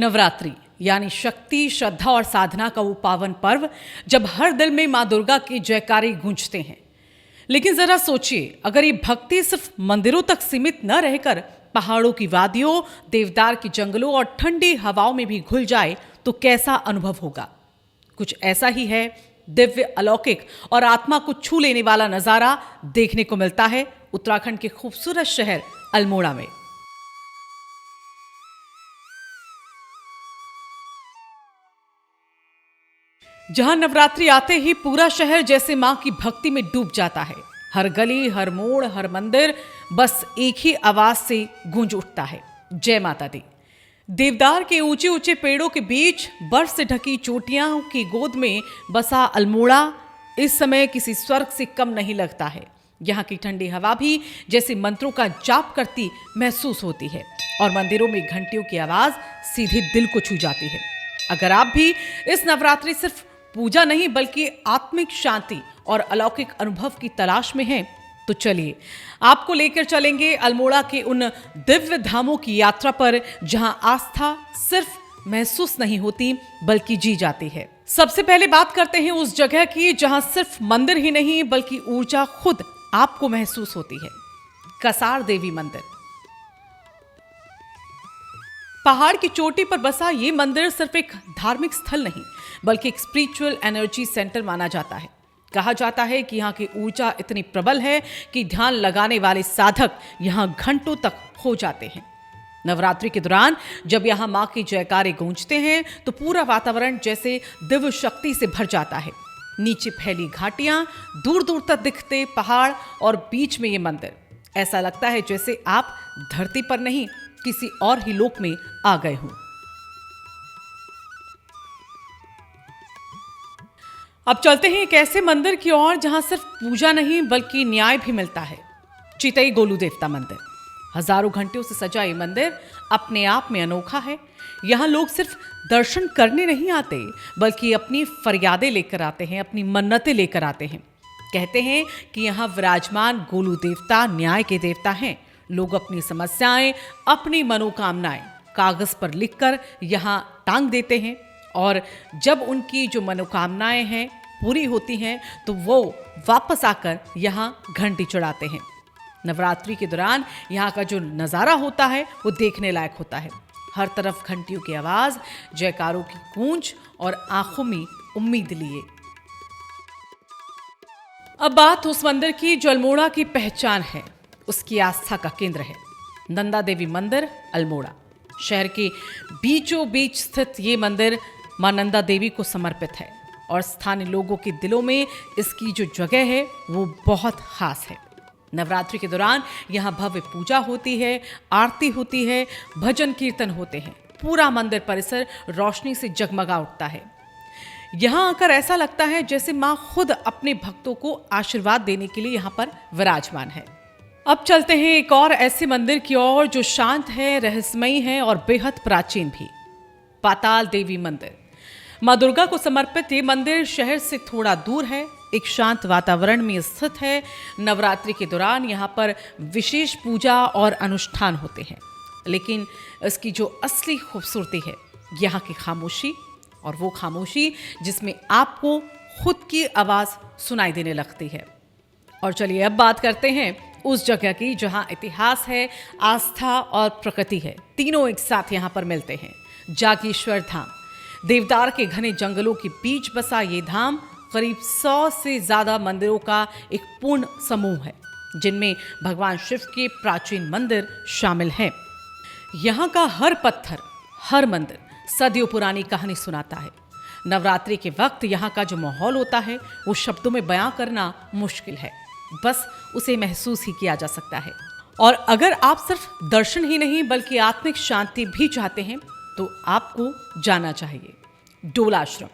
नवरात्रि यानी शक्ति, श्रद्धा और साधना का वो पावन पर्व जब हर दिल में मां दुर्गा के जयकारे गूंजते हैं। लेकिन जरा सोचिए, अगर ये भक्ति सिर्फ मंदिरों तक सीमित न रहकर पहाड़ों की वादियों, देवदार के जंगलों और ठंडी हवाओं में भी घुल जाए तो कैसा अनुभव होगा। कुछ ऐसा ही है। दिव्य, अलौकिक और आत्मा को छू लेने वाला नजारा देखने को मिलता है उत्तराखंड के खूबसूरत शहर अल्मोड़ा में। जहां नवरात्रि आते ही पूरा शहर जैसे मां की भक्ति में डूब जाता है। हर गली, हर मोड़, हर मंदिर बस एक ही आवाज से गूंज उठता है, जय माता दी। देवदार के ऊंचे ऊंचे पेड़ों के बीच बर्फ से ढकी चोटियां की गोद में बसा अल्मोड़ा इस समय किसी स्वर्ग से कम नहीं लगता है। यहाँ की ठंडी हवा भी जैसे मंत्रों का जाप करती महसूस होती है और मंदिरों में घंटियों की आवाज सीधे दिल को छू जाती है। अगर आप भी इस नवरात्रि सिर्फ पूजा नहीं बल्कि आत्मिक शांति और अलौकिक अनुभव की तलाश में हैं, तो चलिए आपको लेकर चलेंगे अल्मोड़ा के उन दिव्य धामों की यात्रा पर जहां आस्था सिर्फ महसूस नहीं होती बल्कि जी जाती है। सबसे पहले बात करते हैं उस जगह की जहां सिर्फ मंदिर ही नहीं बल्कि ऊर्जा खुद आपको महसूस होती है, कसार देवी मंदिर। पहाड़ की चोटी पर बसा ये मंदिर सिर्फ एक धार्मिक स्थल नहीं बल्कि एक स्पिरिचुअल एनर्जी सेंटर माना जाता है। कहा जाता है कि यहाँ की ऊर्जा इतनी प्रबल है कि ध्यान लगाने वाले साधक यहाँ घंटों तक खो जाते हैं। नवरात्रि के दौरान जब यहाँ माँ के जयकारे गूंजते हैं तो पूरा वातावरण जैसे दिव्य शक्ति से भर जाता है। नीचे फैली घाटियां, दूर दूर तक दिखते पहाड़ और बीच में ये मंदिर। ऐसा लगता है जैसे आप धरती पर नहीं किसी और ही लोक में आ गए हों। अब चलते हैं एक ऐसे मंदिर की ओर जहां सिर्फ पूजा नहीं बल्कि न्याय भी मिलता है। चितई गोलू देवता मंदिर। हजारों घंटियों से सजा ये मंदिर अपने आप में अनोखा है। यहाँ लोग सिर्फ दर्शन करने नहीं आते बल्कि अपनी फरियादें लेकर आते हैं, अपनी मन्नतें लेकर आते हैं। कहते हैं कि यहाँ विराजमान गोलू देवता न्याय के देवता हैं। लोग अपनी समस्याएं, अपनी मनोकामनाएं कागज पर लिखकर यहाँ टांग देते हैं और जब उनकी जो मनोकामनाएं हैं पूरी होती हैं तो वो वापस आकर यहाँ घंटी चढ़ाते हैं। नवरात्रि के दौरान यहाँ का जो नज़ारा होता है वो देखने लायक होता है। हर तरफ घंटियों की आवाज़, जयकारों की गूंज और आंखों में उम्मीद लिए। अब बात उस मंदिर की जो अल्मोड़ा की पहचान है, उसकी आस्था का केंद्र है। नंदा देवी मंदिर अल्मोड़ा। शहर के बीचों बीच स्थित ये मंदिर मां नंदा देवी को समर्पित है और स्थानीय लोगों के दिलों में इसकी जो जगह है वो बहुत खास है। नवरात्रि के दौरान यहाँ भव्य पूजा होती है, आरती होती है, भजन कीर्तन होते हैं। पूरा मंदिर परिसर रोशनी से जगमगा उठता है। यहाँ आकर ऐसा लगता है जैसे माँ खुद अपने भक्तों को आशीर्वाद देने के लिए यहाँ पर विराजमान है। अब चलते हैं एक और ऐसे मंदिर की ओर जो शांत है, रहस्यमयी है और बेहद प्राचीन भी। पाताल देवी मंदिर। मां दुर्गा को समर्पित ये मंदिर शहर से थोड़ा दूर है, एक शांत वातावरण में स्थित है। नवरात्रि के दौरान यहाँ पर विशेष पूजा और अनुष्ठान होते हैं, लेकिन इसकी जो असली खूबसूरती है यहाँ की खामोशी, और वो खामोशी जिसमें आपको खुद की आवाज़ सुनाई देने लगती है। और चलिए अब बात करते हैं उस जगह की जहाँ इतिहास है, आस्था और प्रकृति है, तीनों एक साथ यहाँ पर मिलते हैं। जागेश्वर धाम। देवदार के घने जंगलों के बीच बसा ये धाम करीब 100 से ज्यादा मंदिरों का एक पूर्ण समूह है, जिनमें भगवान शिव के प्राचीन मंदिर शामिल हैं। यहाँ का हर पत्थर, हर मंदिर सदियों पुरानी कहानी सुनाता है। नवरात्रि के वक्त यहाँ का जो माहौल होता है वो शब्दों में बयां करना मुश्किल है, बस उसे महसूस ही किया जा सकता है। और अगर आप सिर्फ दर्शन ही नहीं बल्कि आत्मिक शांति भी चाहते हैं तो आपको जाना चाहिए डोल आश्रम।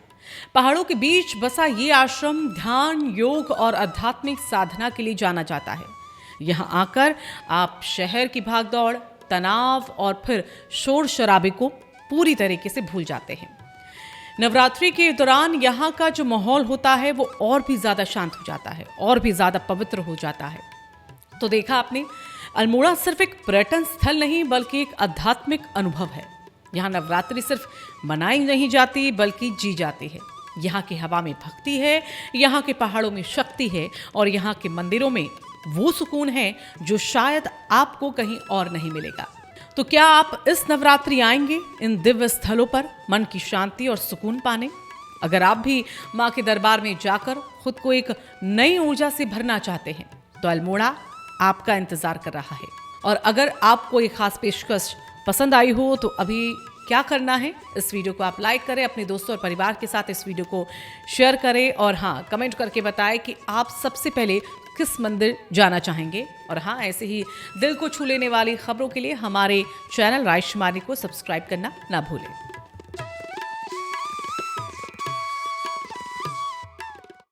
पहाड़ों के बीच बसा ये आश्रम ध्यान, योग और आध्यात्मिक साधना के लिए जाना जाता है। यहाँ आकर आप शहर की भागदौड़, तनाव और फिर शोर शराबे को पूरी तरीके से भूल जाते हैं। नवरात्रि के दौरान यहाँ का जो माहौल होता है वो और भी ज़्यादा शांत हो जाता है, और भी ज़्यादा पवित्र हो जाता है। तो देखा आपने, अल्मोड़ा सिर्फ एक पर्यटन स्थल नहीं बल्कि एक आध्यात्मिक अनुभव है। यहाँ नवरात्रि सिर्फ मनाई नहीं जाती बल्कि जी जाती है। यहाँ की हवा में भक्ति है, यहाँ के पहाड़ों में शक्ति है और यहाँ के मंदिरों में वो सुकून है जो शायद आपको कहीं और नहीं मिलेगा। तो क्या आप इस नवरात्रि आएंगे इन दिव्य स्थलों पर मन की शांति और सुकून पाने? अगर आप भी माँ के दरबार में जाकर खुद को एक नई ऊर्जा से भरना चाहते हैं तो अल्मोड़ा आपका इंतजार कर रहा है। और अगर आपको ये खास पेशकश पसंद आई हो तो अभी क्या करना है, इस वीडियो को आप लाइक करें, अपने दोस्तों और परिवार के साथ इस वीडियो को शेयर करें और हाँ, कमेंट करके बताएं कि आप सबसे पहले किस मंदिर जाना चाहेंगे। और हाँ, ऐसे ही दिल को छू लेने वाली खबरों के लिए हमारे चैनल राजकुमारी को सब्सक्राइब करना ना भूलें।